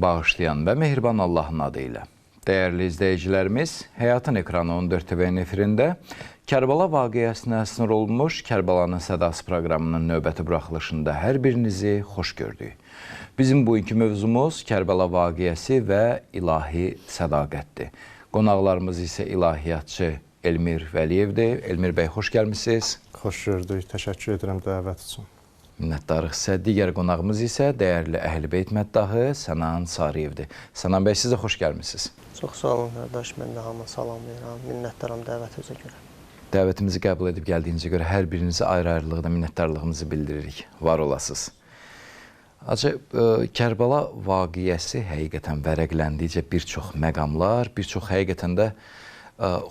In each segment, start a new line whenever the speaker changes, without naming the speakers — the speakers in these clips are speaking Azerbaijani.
bağışlayan və mehriban Allahın adı ilə. Dəyərli izləyicilərimiz, Həyatın Ekranı 14 TV-nin efirində Kərbəla vaqiəsinə əsnər olmuş Kərbəlanın Sədası proqramının növbəti buraxılışında hər birinizi xoş gördük. Bizim bugünkü mövzumuz Kərbəla vaqiəsi və ilahi sədaqətdir. Qonaqlarımız isə ilahiyyatçı Elmir Vəliyevdir. Elmir bəy, xoş gəlmişsiniz.
Xoş gördük, təşəkkür edirəm dəvət üçün.
Minnətdarıq sizə. Digər qonağımız isə dəyərli Əhl-i-Beyt məddahı Sənan Sarıyevdir. Sənan bəy, siz də xoş gəlmişsiniz.
Çox sağ olun qardaş, mən də hamı salamlayıram, minnətdaram dəvətinizə görə.
Dəvətimizi qəbul edib gəldiyinizə görə hər birinizə ayrı-ayrılıqda minnətdarlığımızı bildiririk. Var olasınız. Kərbəla vaqiəsi həqiqətən vərəqləndikcə bir çox məqamlar, bir çox həqiqətən də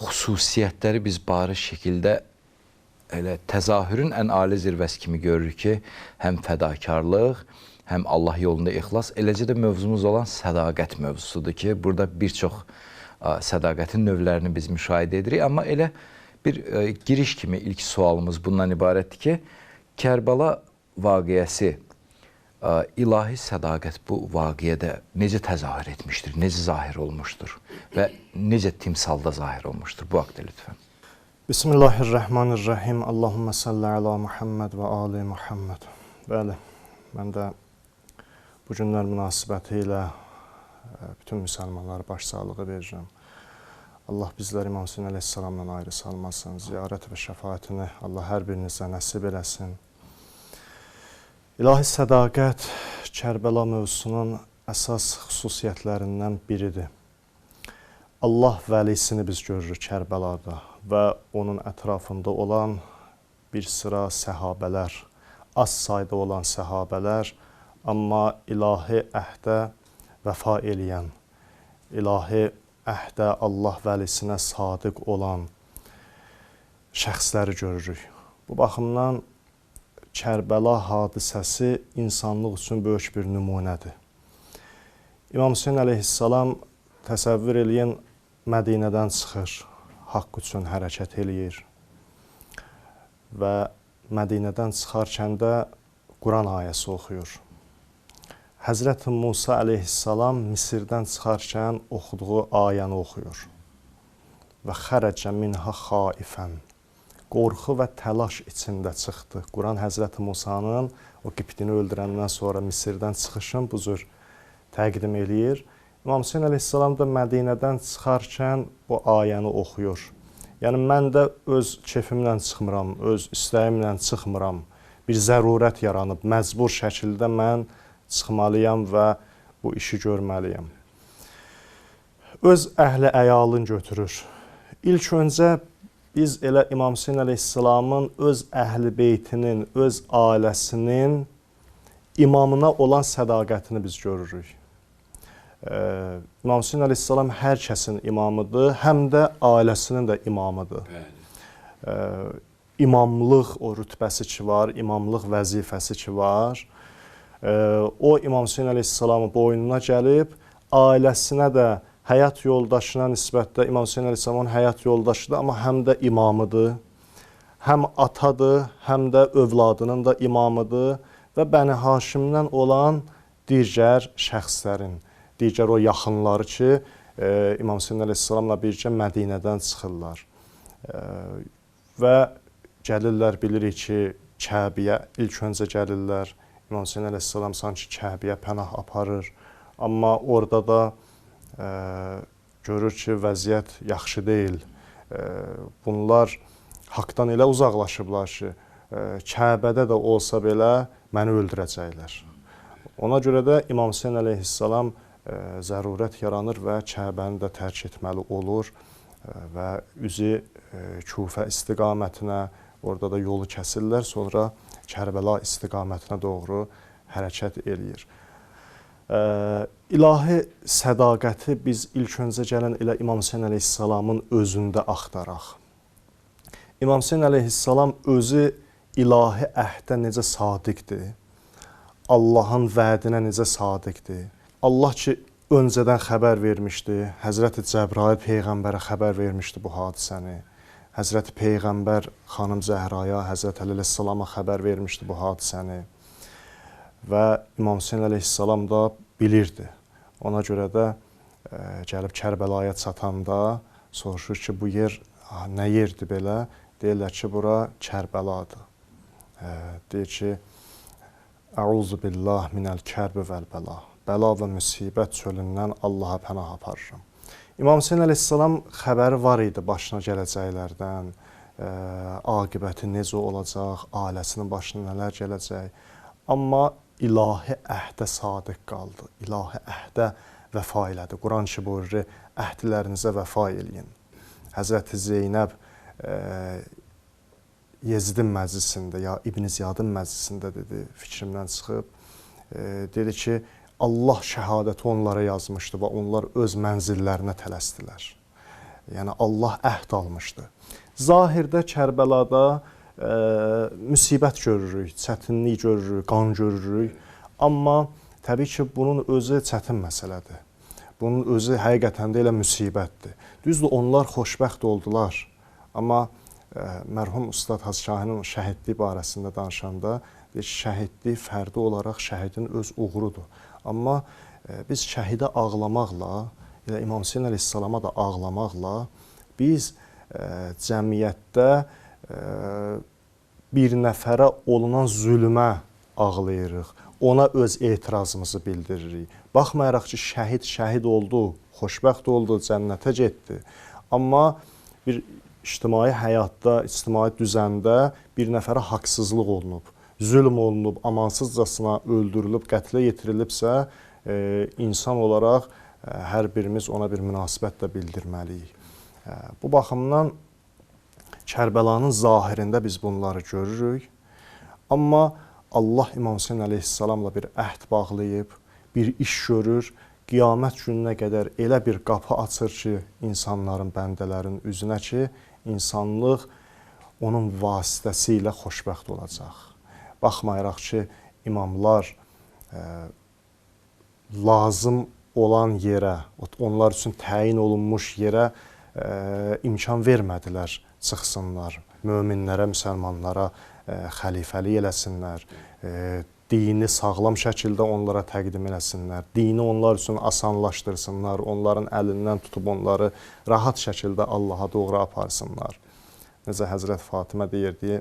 xüsusiyyətləri biz bariz şəkildə elə təzahürün ən ali zirvəsi kimi görürük ki, həm fədakarlıq, həm Allah yolunda ixlas, eləcə də mövzumuz olan sədaqət mövzusudur ki, burada bir çox sədaqətin növlərini biz müşahidə edirik. Amma elə bir giriş kimi ilk sualımız bundan ibarətdir ki, Kərbəla vaqiəsi, ilahi sədaqət bu vaqiədə necə təzahür etmişdir, necə zahir olmuşdur və necə timsalda zahir olmuşdur? Bu haqda lütfən.
Bismillahirrahmanirrahim. Allahümmə salli ala Muhammed və ali Muhammed. Bəli, mən də bu günlər münasibəti ilə bütün müsəlmanlara başsağlığı verirəm. Allah bizləri İmam Hüseyin əleyhissalamdan ayrı salmasın, ziyarət və şəfaətini Allah hər birinizə nəsib eləsin. İlahi sədaqət Kərbəla mövzusunun əsas xüsusiyyətlərindən biridir. Allah vəlisini biz görürük Kərbəlada və onun ətrafında olan bir sıra səhabələr, az sayda olan səhabələr, amma ilahi əhdə vəfa eləyən, ilahi əhdə Allah vəlisinə sadiq olan şəxsləri görürük. Bu baxımdan Kərbəla hadisəsi insanlıq üçün böyük bir nümunədir. İmam Hüseyin əleyhissalam təsəvvür eləyin, Mədinədən çıxır, haqq üçün hərəkət eləyir və Mədinədən çıxarkən də Quran ayəsi oxuyur. Həzrəti Musa əleyhissalam Misirdən çıxarkən oxuduğu ayəni oxuyur və xərəcə minhə xaifən, qorxu və təlaş içində çıxdı. Quran Həzrəti Musanın o qibtini öldürəndən sonra Misirdən çıxışın bu cür təqdim eləyir. İmam Hüseyin əleyhissalam da Mədinədən çıxarkən bu ayəni oxuyur. Yəni, mən də öz keyfimlə çıxmıram, öz istəyimlə çıxmıram. Bir zərurət yaranıb, məcbur şəkildə mən çıxmalıyam və bu işi görməliyəm. Öz əhli əyalını götürür. İlk öncə biz elə İmam Hüseyin əleyhissalamın öz əhli beytinin, öz ailəsinin imamına olan sədaqətini biz görürük. İmam Hüseyin əleyhissalam hər kəsin imamıdır, həm də ailəsinin də imamıdır. İmamlıq o rütbəsi ki var, imamlıq vəzifəsi ki var, o İmam Hüseyin əleyhissalamın boynuna gəlib, ailəsinə də həyat yoldaşına nisbətdə İmam Hüseyin əleyhissalamın həyat yoldaşıdır, amma həm də imamıdır, həm atadır, həm də övladının da imamıdır və Bəni Haşimdən olan digər şəxslərin, digər o yaxınları ki, İmam Hüseyin əleyhissalamla birgə Mədinədən çıxırlar. Və gəlirlər, bilirik ki, Kəbiyə ilk öncə gəlirlər. İmam Hüseyin əleyhissalam sanki Kəbiyə pənah aparır. Amma orada da görür ki, vəziyyət yaxşı deyil. Bunlar haqdan elə uzaqlaşıblar ki, Kəbədə də olsa belə məni öldürəcəklər. Ona görə də İmam Hüseyin əleyhissalam zərurət yaranır və Kəbəni də tərk etməli olur və üzü Kufə istiqamətinə, orada da yolu kəsirlər, sonra Kərbəla istiqamətinə doğru hərəkət eləyir. İlahi sədaqəti biz ilk öncə gələn elə İmam Hüseyin əleyhissalamın özündə axtaraq. İmam Hüseyin əleyhissalam özü ilahi əhdə necə sadiqdir, Allahın vədinə necə sadiqdir. Allah ki, öncədən xəbər vermişdi, Həzrəti Cəbrail Peyğəmbərə xəbər vermişdi bu hadisəni. Həzrəti Peyğəmbər xanım Zəhraya, Həzrəti Əli əleyhissalama xəbər vermişdi bu hadisəni. Və İmam Hüseyin əleyhissalam da bilirdi. Ona görə də gəlib Kərbəlaya çatanda soruşur ki, bu yer nə yerdir belə? Deyirlər ki, bura Kərbəladır. Deyir ki, Əuzu billah minəl kərbi vəl-bəla. Bəla və müsibət çölündən Allaha pənah aparıram. İmam Hüseyn əleyhissalam xəbəri var idi başına gələcəklərdən, aqibəti necə olacaq, ailəsinin başına nələr gələcək. Amma ilahi əhdə sadiq qaldı, ilahi əhdə vəfa elədi. Quran ki buyurur, əhdlərinizə vəfa eləyin. Həzrəti Zeynəb Yezidin məclisində, ya İbn Ziyadın məclisində dedi, fikrimdən çıxıb, dedi ki, Allah şəhadəti onlara yazmışdı və onlar öz mənzillərinə tələsdilər. Yəni, Allah əhd almışdı. Zahirdə Kərbəlada müsibət görürük, çətinlik görürük, qan görürük. Amma təbii ki, bunun özü çətin məsələdir. Bunun özü həqiqətən də elə müsibətdir. Düzdür, onlar xoşbəxt oldular. Amma mərhum Ustad Hacı Şahinin şəhidlik barəsində danışanda deyir ki, şəhidlik fərdi olaraq şəhidin öz uğurudur. Amma biz şəhidə ağlamaqla, elə İmam Hüseyn əleyhissalama da ağlamaqla biz cəmiyyətdə bir nəfərə olunan zülmə ağlayırıq. Ona öz etirazımızı bildiririk. Baxmayaraq ki, şəhid oldu, xoşbəxt oldu, cənnətə getdi. Amma bir ictimai həyatda, ictimai düzəndə bir nəfərə haqsızlıq olunub, zülm olunub, amansızcasına öldürülüb, qətlə yetirilibsə, insan olaraq hər birimiz ona bir münasibət də bildirməliyik. Bu baxımdan Kərbəlanın zahirində biz bunları görürük. Amma Allah İmam Hüseyn əleyhissalamla bir əhd bağlayıb, bir iş görür, qiyamət gününə qədər elə bir qapı açır ki, insanların, bəndələrin üzünə ki, insanlıq onun vasitəsilə xoşbəxt olacaq. Baxmayaraq ki, imamlar lazım olan yerə, onlar üçün təyin olunmuş yerə imkan vermədilər, çıxsınlar, möminlərə, müsəlmanlara xəlifəlik eləsinlər, dini sağlam şəkildə onlara təqdim eləsinlər, dini onlar üçün asanlaşdırsınlar, onların əlindən tutub onları rahat şəkildə Allaha doğru aparsınlar. Necə Həzrət Fatimə deyirdi,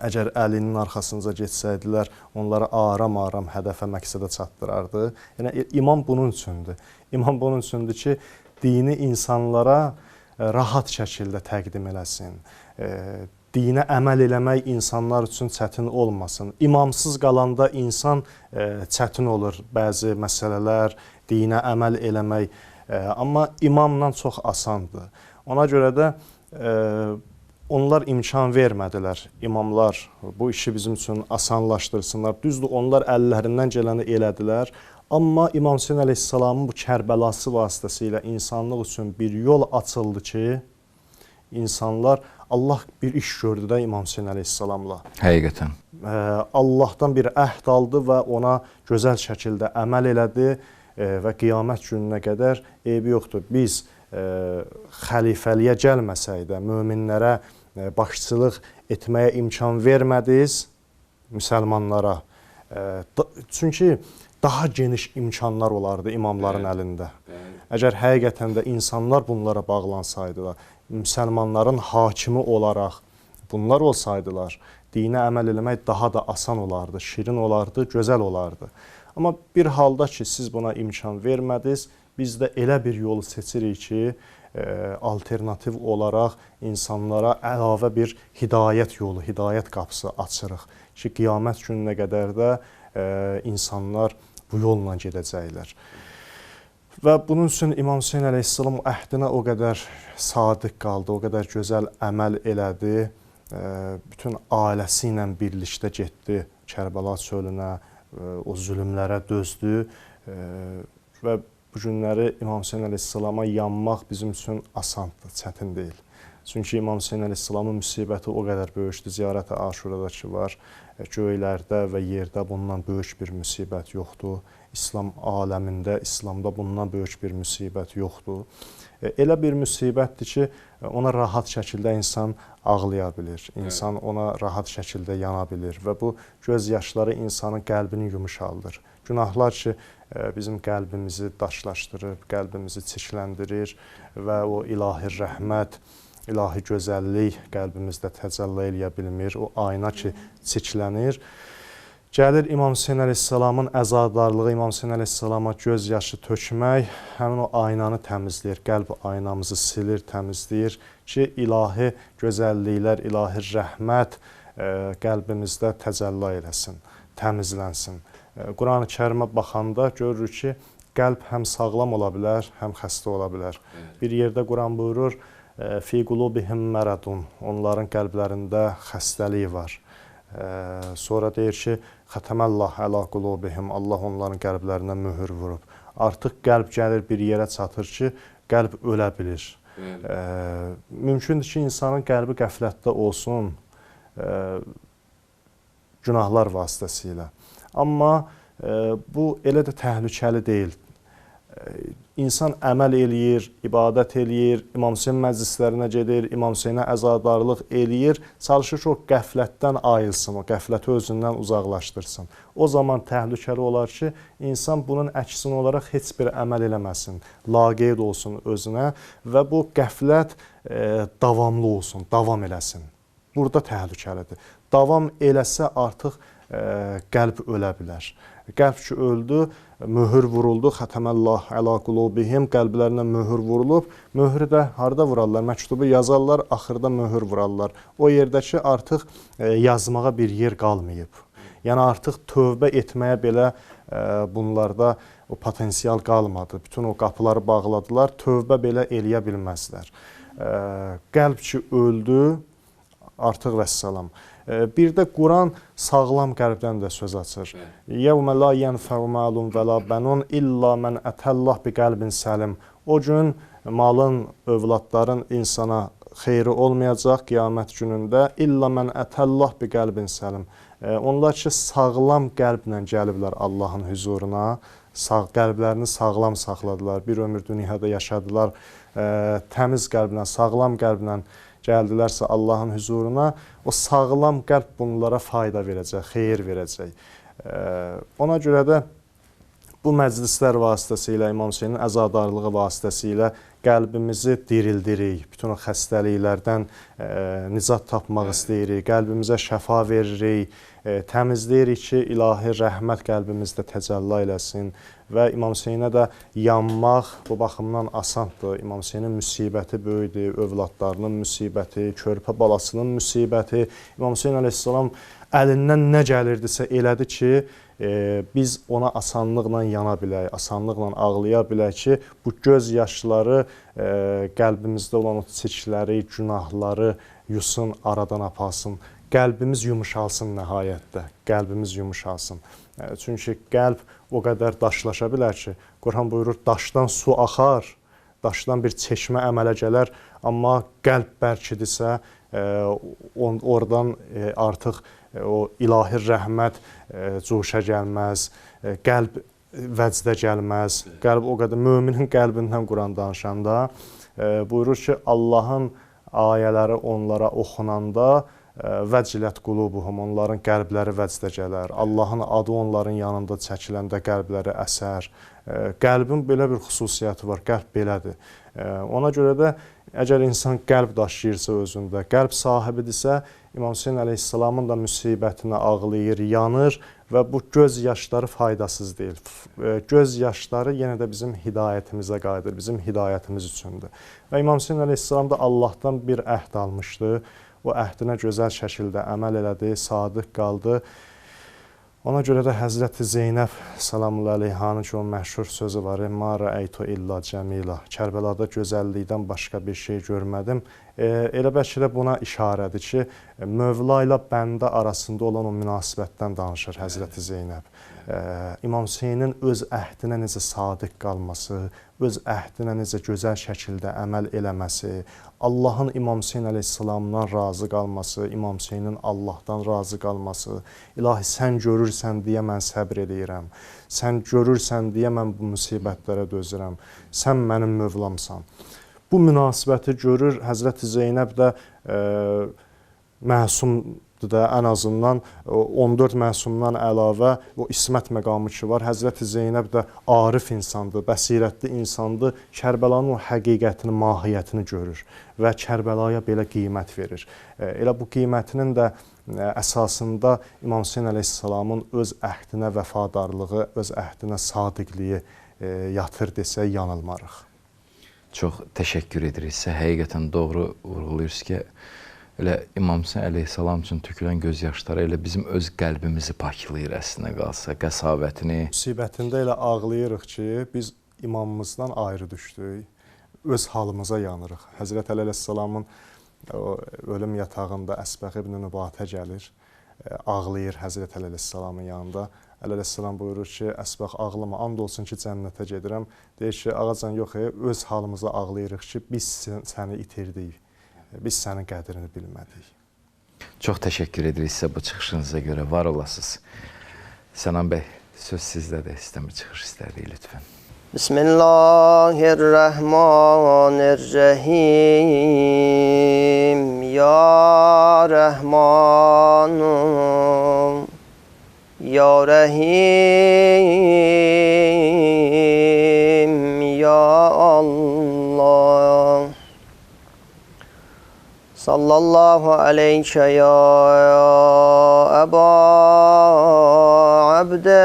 əgər əlinin arxasınca getsəydilər, onları aram-aram hədəfə, məqsədə çatdırardı. Yəni, imam bunun üçündür. İmam bunun üçündür ki, dini insanlara rahat şəkildə təqdim eləsin. Dinə əməl eləmək insanlar üçün çətin olmasın. İmamsız qalanda insan çətin olur bəzi məsələlər, dinə əməl eləmək. Amma imamla çox asandır. Ona görə də onlar imkan vermədilər. İmamlar bu işi bizim üçün asanlaşdırsınlar. Düzdür, onlar əllərindən gələni elədilər. Amma İmam Hüseyn əleyhissalamın bu Kərbəlası vasitəsilə insanlıq üçün bir yol açıldı ki, insanlar Allah bir iş gördü də İmam Hüseyn əleyhissalamla.
Həqiqətən.
Allahdan bir əhd aldı və ona gözəl şəkildə əməl elədi və qiyamət gününə qədər eybi yoxdur. Biz xəlifəliyə gəlməsək də, möminlərə başçılıq etməyə imkan vermədiniz müsəlmanlara. Çünki daha geniş imkanlar olardı imamların əlində. Əgər həqiqətən də insanlar bunlara bağlansaydılar, müsəlmanların hakimi olaraq bunlar olsaydılar, dinə əməl eləmək daha da asan olardı, şirin olardı, gözəl olardı. Amma bir halda ki, siz buna imkan vermədiniz, biz də elə bir yolu seçirik ki, alternativ olaraq insanlara əlavə bir hidayət yolu, hidayət qapısı açırıq ki, qiyamət gününə qədər də insanlar bu yolla gedəcəklər. Və bunun üçün İmam Hüseyn əleyhissalam əhdinə o qədər sadiq qaldı, o qədər gözəl əməl elədi. Bütün ailəsi ilə birlikdə getdi Kərbəla çölünə, o zülmlərə dözdü və bu günləri İmam Hüseyn əleyhissalama yanmaq bizim üçün asandır, çətin deyil. Çünki İmam Hüseyn əleyhissalamın müsibəti o qədər böyükdür, ziyarət-i Aşurada ki var. göylərdə və yerdə bundan böyük bir müsibət yoxdur. İslam aləmində, İslamda bundan böyük bir müsibət yoxdur. Elə bir müsibətdir ki, ona rahat şəkildə insan ağlaya bilir, insan ona rahat şəkildə yana bilir və bu göz yaşları insanın qəlbini yumuşaldır. Günahlar ki, bizim qəlbimizi daşlaşdırır, qəlbimizi çirkləndirir və o ilahi rəhmət, ilahi gözəllik qəlbimizdə təcəlli eləyə bilmir. O ayna ki, çirklənir. Gəlir İmam Hüseyn əleyhissalamın əzadarlığı, İmam Hüseyn əleyhissalama göz yaşı tökmək, həmin o aynanı təmizləyir, qəlb aynamızı silir, təmizləyir ki, ilahi gözəlliklər, ilahi rəhmət qəlbimizdə təcəlli eləsin, təmizlənsin. Quran-ı Kərimə baxanda görürük ki, qəlb həm sağlam ola bilər, həm xəstə ola bilər. Bir yerdə Quran buyurur, fi qulubihim məradun, onların qəlblərində xəstəlik var. Sonra deyir ki, xətəməllah əla qulubihim, Allah onların qəlblərinə möhür vurub. Artıq qəlb gəlir bir yerə çatır ki, qəlb ölə bilir. Mümkündür ki, insanın qəlbi qəflətdə olsun günahlar vasitəsilə. Amma bu elə də təhlükəli deyil. İnsan əməl eləyir, ibadət eləyir, İmam Hüseyn məclislərinə gedir, İmam Hüseynə əzadarlıq eləyir, çalışır ki, o qəflətdən ayılsın, o qəfləti özündən uzaqlaşdırsın. O zaman təhlükəli olar ki, insan bunun əksin olaraq heç bir əməl eləməsin, laqeyd olsun özünə və bu qəflət davamlı olsun, davam eləsin. Burada təhlükəlidir. Davam eləsə artıq qəlb ölə bilər. Qəlb ki, öldü, möhür vuruldu, xətəməllah əla qulubihim, qəlblərinə möhür vurulub, möhrü də harada vurarlar? Məktubu yazarlar, axırda möhür vurarlar. O yerdəki artıq yazmağa bir yer qalmayıb. Yəni artıq tövbə etməyə belə bunlarda o potensial qalmadı. Bütün o qapıları bağladılar, tövbə belə eləyə bilməzlər. Qəlb ki, öldü, artıq vəssalam. Bir də Quran sağlam qəlbdən də söz açır. Yevmə la yenfəu malun və la bənun illa mən ətəllah bi qəlbin səlim. O gün malın, övladların insana xeyri olmayacaq qiyamət günündə. İlla mən ətəllah bi qəlbin səlim. Onlar ki, sağlam qəlblə gəliblər Allahın hüzuruna, qəlblərini sağlam saxladılar, bir ömür dünyada yaşadılar, təmiz qəlblə, sağlam qəlblə gəldilərsə Allahın hüzuruna, o sağlam qəlb bunlara fayda verəcək, xeyir verəcək. Ona görə də bu məclislər vasitəsilə, İmam Hüseynin əzadarlığı vasitəsilə qəlbimizi dirildirik, bütün o xəstəliklərdən nicat tapmaq istəyirik, qəlbimizə şəfa veririk, təmizləyirik ki, ilahi rəhmət qəlbimizdə təcəlli eləsin və İmam Hüseynə də yanmaq bu baxımdan asandır. İmam Hüseynin müsibəti böyüdür, övladlarının müsibəti, körpə balasının müsibəti. İmam Hüseyn əleyhissalam əlindən nə gəlirdisə elədi ki, biz ona asanlıqla yana bilək, asanlıqla ağlaya bilək ki, bu göz yaşları qəlbimizdə olan o çirkləri, günahları yusun, aradan apasın. Qəlbimiz yumuşalsın nəhayətdə, qəlbimiz yumuşalsın. Çünki qəlb o qədər daşlaşa bilər ki, Quran buyurur, daşdan su axar, daşdan bir çeşmə əmələ gələr, amma qəlb bərkidirsə, oradan artıq o ilahi rəhmət cuşa gəlməz, qəlb vəcdə gəlməz. Qəlb o qədər, möminin qəlbindən Quran danışanda buyurur ki, Allahın ayələri onlara oxunanda vəcilət qulubuhum, onların qəlbləri vəcdə gələr. Allahın adı onların yanında çəkiləndə qəlbləri əsər. Qəlbin belə bir xüsusiyyəti var, qəlb belədir. Ona görə də əgər insan qəlb daşıyırsa özündə, qəlb sahibidirsə, İmam Hüseyn əleyhissalamın da müsibətinə ağlayır, yanır və bu göz yaşları faydasız deyil. Göz yaşları yenə də bizim hidayətimizə qayıdır, bizim hidayətimiz üçündür. Və İmam Hüseyn əleyhissalam da Allahdan bir əhd almışdı. O əhdinə gözəl şəkildə əməl elədi, sadiq qaldı. Ona görə də Həzrəti Zeynəb salamullahi əleyhanın ki, o məşhur sözü var, "Ma rəəytu illa cəmila." Kərbəlada gözəllikdən başqa bir şey görmədim. Elə bəlkə də buna işarədir ki, Mövla ilə bəndə arasında olan o münasibətdən danışır Həzrəti Zeynəb. İmam Hüseynin öz əhdinə necə sadiq qalması, öz əhdinə necə gözəl şəkildə əməl eləməsi, Allahın İmam Hüseyn əleyhissalamdan razı qalması, İmam Hüseynin Allahdan razı qalması, İlahi sən görürsən deyə mən səbr eləyirəm, sən görürsən deyə mən bu müsibətlərə dözürəm, sən mənim Mövlamsan. Bu münasibəti görür, Həzrəti Zeynəb də məsumdur da, ən azından 14 məsumdan əlavə o ismət məqamı ki var, Həzrəti Zeynəb də arif insandır, bəsirətli insandır, Kərbəlanın o həqiqətini, mahiyyətini görür və Kərbəlaya belə qiymət verir. Elə bu qiymətinin də əsasında İmam Hüseyn əleyhissalamın öz əhdinə vəfadarlığı, öz əhdinə sadiqliyi yatır desək yanılmarıq.
Çox təşəkkür edirik sizə. Həqiqətən doğru vurğulayırsınız ki, elə İmam Hüseyn əleyhissalam üçün tökülən göz yaşları elə bizim öz qəlbimizi paklayır əslində qalsa, qəsavətini.
Müsibətində elə ağlayırıq ki, biz imamımızdan ayrı düşdük, öz halımıza yanırıq. Həzrət Əli əleyhissalamın ölüm yatağında Əsbəq ibn Nübatə gəlir, ağlayır Həzrət Əli əleyhissalamın yanında. Əli əleyhissalam buyurur ki, Əsbəq ağlama, and olsun ki, cənnətə gedirəm. Deyir ki, ağacan yox, öz halımıza ağlayırıq ki, biz səni itirdik, biz sənin qədrini bilmədik.
Çox təşəkkür edirik sizə bu çıxışınıza görə, var olasınız. Sənan bəy, söz sizdədir, sizdən bir çıxış istərdik lütfən.
Bismillahirrahmanirrahim. Ya Rahmanum, Ya Rahim, Ya Allah. Sallallahu aleyke ya Eba Abdillah.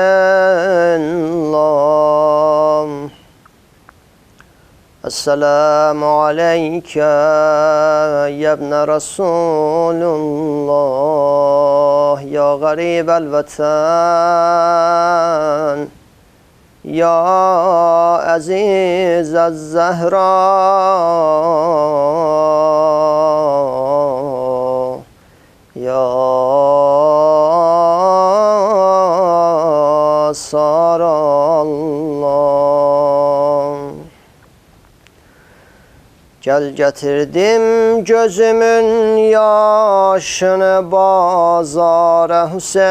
Esselamu aleyke ya ibne Resulullah, ya garibel vatan, ya aziz az-Zahra, ya Sarallah. Gel getirdim gözümün yaşını bazara Hüseyin.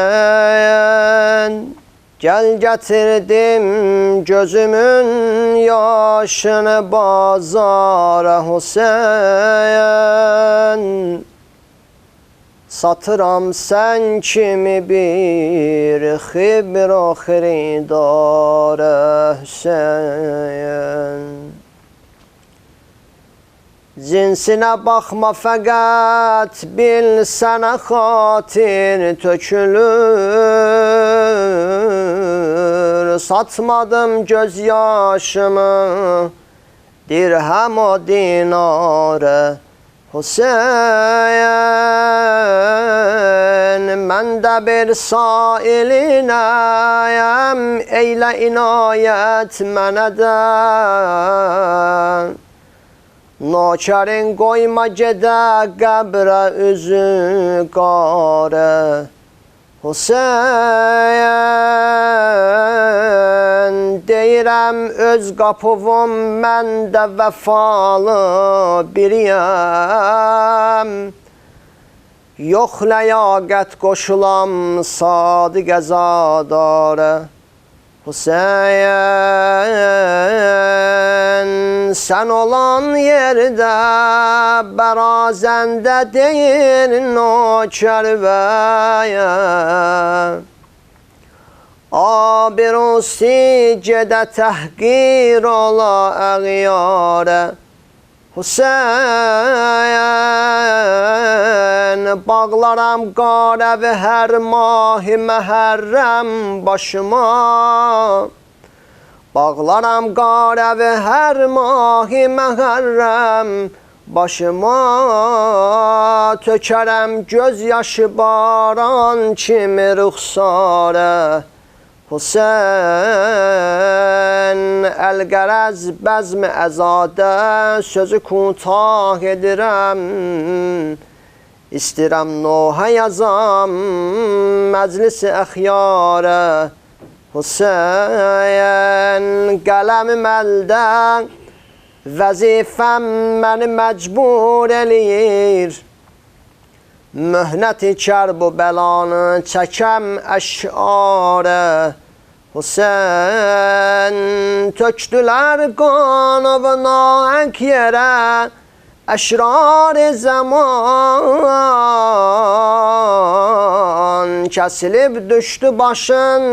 Gel getirdim gözümün yaşını bazara Hüseyin. Satıram sen kimi bir xibr-o xiridara Hüseyin. Cinsine bakma fakat bil sana hatir tökülür. Satmadım gözyaşımı dirhem o dinare Hüseyin. Ben de bir sailineyim, eyle inayet mene de. Naçarın koyma gede qəbrə üzü qare Hüseyin. Deyirəm öz qapıvım mən də vəfalı biriyəm. Yox ləyaqət qoşulam sadiq əzadare Hüseyin. Sen olan yerde berazende değil noçerveye. Abirusi cede tehgir ola əğyare Hüseyin. Bağlaram qarevi hər mahi məhərrəm başıma. Bağlaram qarevi hər mahi məhərrəm başıma. Tökərəm göz yaşı baran kimi rüxsarə Hüseyin el-qərəz bəzmi əzadə sözü kontaq edirəm. İstirəm nohə yazam məclisi əxyarə. Hüseyin qələmim əldə vəzifəm məni məcbur eləyir. Möhnəti kərb-u bəlanı çəkəm əşarə. Hüseyin tökdülər qanı nahəng yerə. Əşrar-ı zaman kəsilib düşdü başın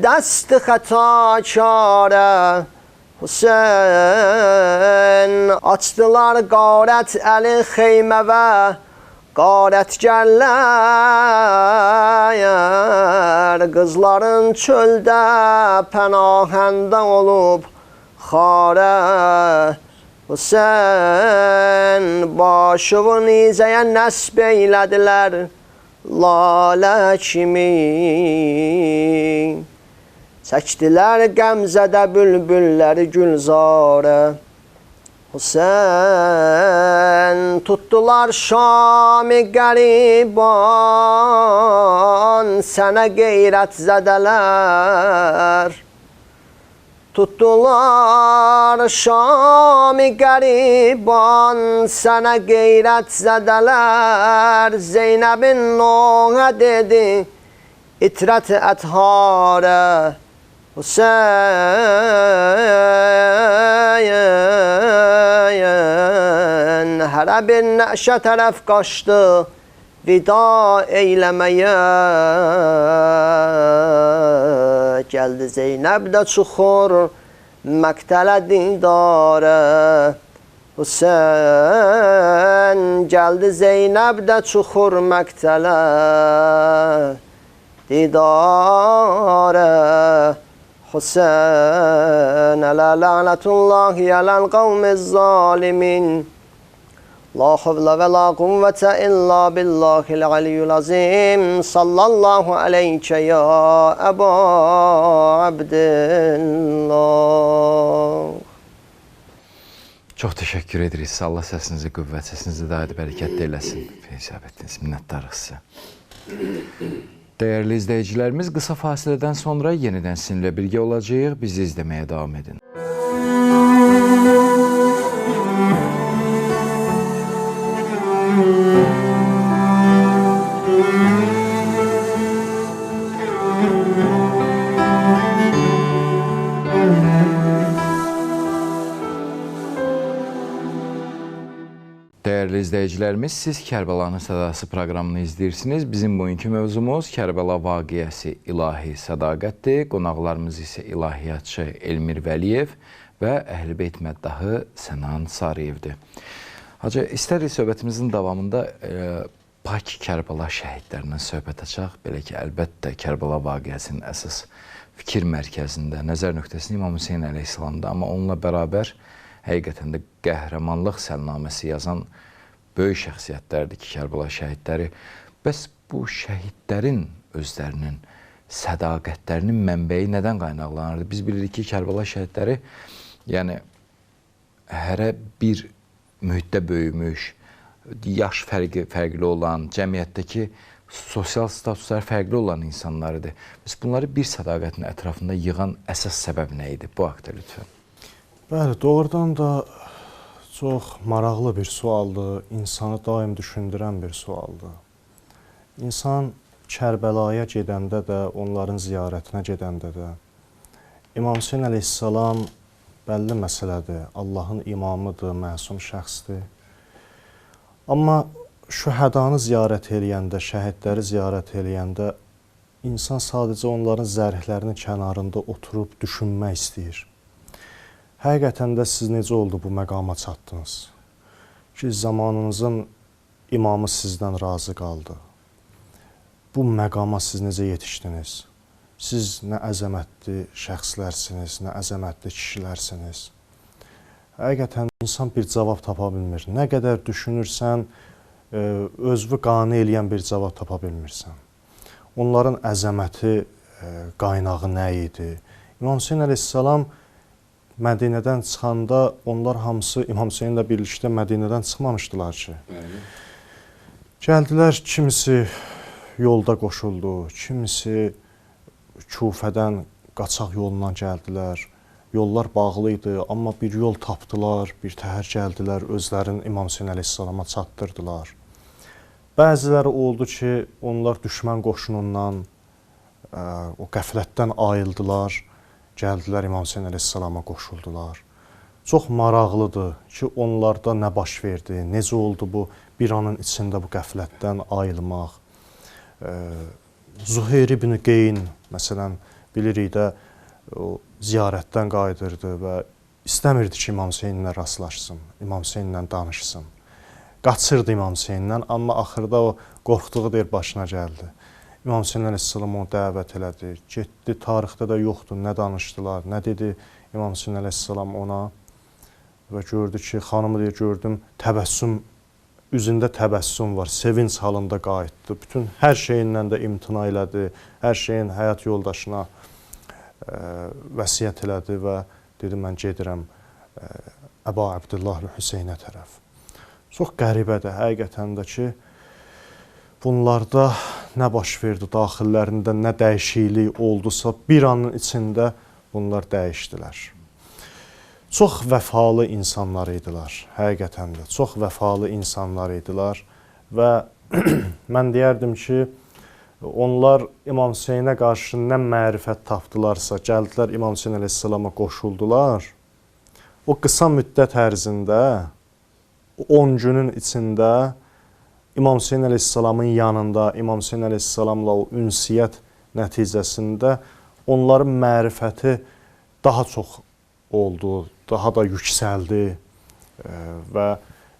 dəst-i xətakarə. Hüseyin açdılar qarət əli xeyməvə. Qarətgərlər qızların çöldə pənahəndə olub xarə. Hüseyin başığı nizəyə nəsb eylədilər lalə kimi. Çəkdilər qəmzədə bülbülləri gülzarə. Hüseyin tutdular Şam-ı qəriban, sənə qeyrət zədələr. Tutdular Şam-ı qəriban, sənə qeyrət zədələr. Zeynəbin nohə dedi, itrət-i ətharə. Hüseyin hərə bir nəşə tərəf qaçdı vida eyləməyə. Gəldi Zeynəb də çuxur məqtələ dindarə. Hüseyin gəldi Zeynəb də çuxur məqtələ didarə. Hüseyin ələ la'nətullahi aləl qavmiz zalimin. La havlə və la quvvətə illa billahil aliyyul azim. Sallallahu aleyke ya Əba Abdillah.
Çox təşəkkür edirik. Allah səsinizi qüvvət, səsinizi daim bərəkətli eləsin. Hesab etdiniz, minnətdarıq sizə. Dəyərli izləyicilərimiz, qısa fasilədən sonra yenidən sizinlə birgə olacağıq. Bizi izləməyə davam edin. Dəyərli izləyicilərimiz, siz Kərbəlanın Sədası proqramını izləyirsiniz. Bizim bugünkü mövzumuz Kərbəla vaqiəsi ilahi sədaqətdir. Qonaqlarımız isə ilahiyyatçı Elmir Vəliyev və Əhl-i-Beyt məddahı Sənan Sarıyevdir. Hacı, istərik söhbətimizin davamında Pak Kərbəla şəhidlərindən söhbət açaq. Belə ki, əlbəttə Kərbəla vaqiəsinin əsas fikir mərkəzində, nəzər nöqtəsində İmam Hüseyin əleyhissalamda, amma onunla bərabər həqiqətən də qəhrəmanlıq səlnaməsi yazan böyük şəxsiyyətlərdir ki, Kərbəla şəhidləri. Bəs bu şəhidlərin özlərinin sədaqətlərinin mənbəyi nədən qaynaqlanırdı? Biz bilirik ki, Kərbəla şəhidləri yəni hərə bir mühitdə böyümüş, yaş fərqli olan, cəmiyyətdəki sosial statuslar fərqli olan insanlardır. Biz bunları bir sədaqətin ətrafında yığan əsas səbəb nə idi? Bu haqda lütfən.
Bəli, doğrudan da çox maraqlı bir sualdır, insanı daim düşündürən bir sualdır. İnsan Kərbəlaya gedəndə də, onların ziyarətinə gedəndə də, İmam Hüseyin əleyhissalam bəlli məsələdir, Allahın imamıdır, məsum şəxsdir. Amma şühədanı ziyarət eləyəndə, şəhidləri ziyarət eləyəndə insan sadəcə onların zərhlərinin kənarında oturub düşünmək istəyir. Həqiqətən də siz necə oldu bu məqama çatdınız? Ki, zamanınızın imamı sizdən razı qaldı. Bu məqama siz necə yetişdiniz? Siz nə əzəmətli şəxslərsiniz, nə əzəmətli kişilərsiniz. Həqiqətən insan bir cavab tapa bilmir. Nə qədər düşünürsən, özünü qane eləyən bir cavab tapa bilmirsən. Onların əzəməti qaynağı nə idi? İmam Hüseyn əleyhissalam Mədinədən çıxanda onlar hamısı İmam Hüseynlə birlikdə Mədinədən çıxmamışdılar ki. Gəldilər, kimisi yolda qoşuldu, kimisi Kufədən qaçaq yolundan gəldilər. Yollar bağlı idi, amma bir yol tapdılar, bir təhər gəldilər, özlərini İmam Hüseyn əleyhissalama çatdırdılar. Bəziləri oldu ki, onlar düşmən qoşunundan, o qəflətdən ayıldılar, gəldilər İmam Hüseyn əleyhissalama qoşuldular. Çox maraqlıdır ki, onlarda nə baş verdi, necə oldu bu bir anın içində bu qəflətdən ayılmaq. Zuheyr ibn Qeyn, məsələn, bilirik də, o ziyarətdən qayıdırdı və istəmirdi ki, İmam Hüseynlə rastlaşsın, İmam Hüseynlə danışsın. Qaçırdı İmam Hüseynlə, amma axırda o qorxduğu deyir başına gəldi. İmam Hüseyn əleyhissalam onu dəvət elədi, getdi, tarixdə də yoxdur, nə danışdılar, nə dedi İmam Hüseyn əleyhissalam ona və gördü ki, xanımı deyir, gördüm, təbəssüm, üzündə təbəssüm var, sevinç halında qayıtdı. Bütün hər şeyindən də imtina elədi, hər şeyin həyat yoldaşına vəsiyyət elədi və dedi, mən gedirəm Əba Abdullah Hüseynə tərəf. Çox qəribədir həqiqətən də ki, bunlarda nə baş verdi, daxillərində nə dəyişiklik oldusa, bir anın içində bunlar dəyişdilər. Çox vəfalı insanlar idilər, həqiqətən də. Çox vəfalı insanlar idilər və mən deyərdim ki, onlar İmam Hüseynə qarşı nə mərifət tapdılarsa, gəldilər İmam Hüseyn əleyhissalama qoşuldular. O qısa müddət ərzində, 10 günün içində İmam Hüseyn əleyhissalamın yanında, İmam Hüseyn əleyhissalamla o ünsiyyət nəticəsində onların mərifəti daha çox oldu, daha da yüksəldi və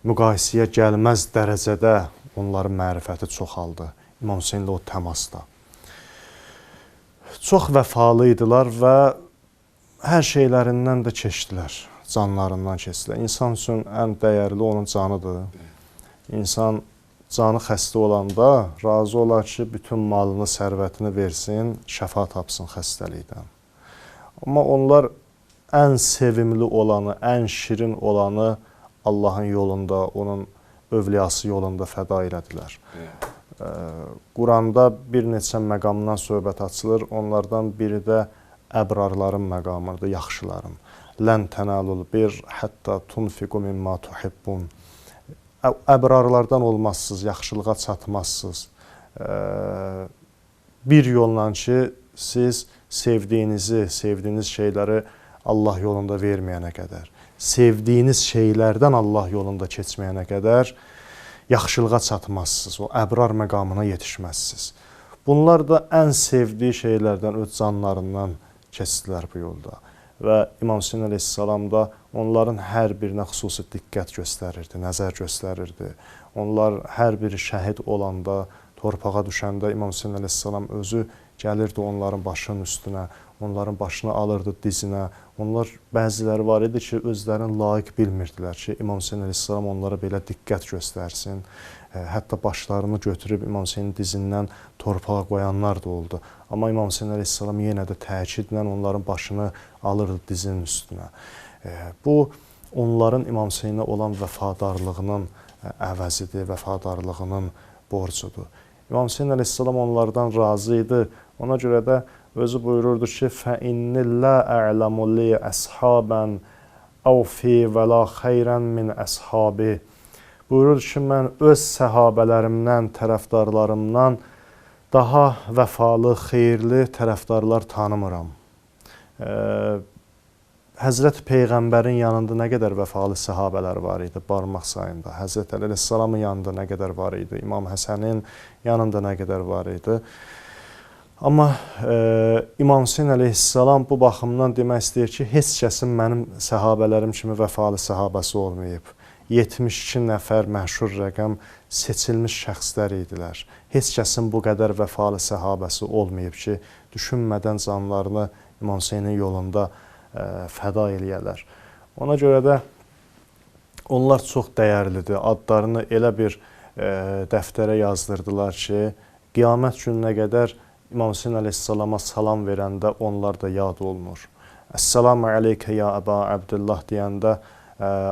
müqayisəyə gəlməz dərəcədə onların mərifəti çoxaldı İmam Hüseynlə o təmasda. Çox vəfalı idilər və hər şeylərindən də keçdilər, canlarından keçdilər. İnsan üçün ən dəyərli onun canıdır. İnsan canı xəstə olanda razı olar ki, bütün malını, sərvətini versin, şəfa tapsın xəstəlikdən. Amma onlar ən sevimli olanı, ən şirin olanı Allahın yolunda, onun övliyası yolunda fəda elədilər. Quranda bir neçə məqamdan söhbət açılır. Onlardan biri də əbrarların məqamıdır, yaxşıların. Lən tənalul bir, hətta tunfiqu mimma tuhibbun. Əbrarlardan olmazsınız, yaxşılığa çatmazsınız. Bir yolla ki, siz sevdiyiniz şeyləri Allah yolunda verməyənə qədər, sevdiyiniz şeylərdən Allah yolunda keçməyənə qədər yaxşılığa çatmazsınız, o əbrar məqamına yetişməzsiniz. Bunlar da ən sevdiyi şeylərdən, öz canlarından keçdilər bu yolda. Və İmam Hüseyn əleyhissalam da onların hər birinə xüsusi diqqət göstərirdi, nəzər göstərirdi. Onlar hər biri şəhid olanda, torpağa düşəndə İmam Hüseyn əleyhissalam özü gəlirdi onların başının üstünə, onların başını alırdı dizinə. Onlar bəziləri var idi ki, özlərini layiq bilmirdilər ki, İmam Hüseyn əleyhissalam onlara belə diqqət göstərsin. Hətta başlarını götürüb İmam Hüseynin dizindən torpağa qoyanlar da oldu. Amma İmam Hüseyn əleyhissalam yenə də təkidlə onların başını alırdı dizinin üstünə. Bu, onların İmam Hüseynə olan vəfadarlığının əvəzidir, vəfadarlığının borcudur. İmam Hüseyn əleyhissalam onlardan razı idi. Ona görə də özü buyururdu ki, فَإِنِّ لَا أَعْلَمُ لِي أَصْحَابًا أَوْفِي وَلَا خَيْرًا مِنْ أَصْحَابِ. Buyurur ki, mən öz səhabələrimdən, tərəfdarlarımdan daha vəfalı, xeyirli tərəfdarlar tanımıram. Həzrət Peyğəmbərin yanında nə qədər vəfalı səhabələr var idi, barmaq sayında. Həzrət Əleyhisselamın yanında nə qədər var idi, İmam Həsənin yanında nə qədər var idi. Amma İmam Hüseyn əleyhissalam bu baxımdan demək istəyir ki, heç kəsin mənim səhabələrim kimi vəfalı səhabəsi olmayıb. 72 nəfər məşhur rəqəm seçilmiş şəxslər idilər. Heç kəsin bu qədər vəfalı səhabəsi olmayıb ki, düşünmədən canlarını İmam Hüseynin yolunda fəda eləyərlər. Ona görə də onlar çox dəyərlidir. Adlarını elə bir dəftərə yazdırdılar ki, qiyamət gününə qədər İmam Hüseyn əleyhissalama salam verəndə onlar da yad olunur. Əssalamu aleykə ya Əba Abdullah deyəndə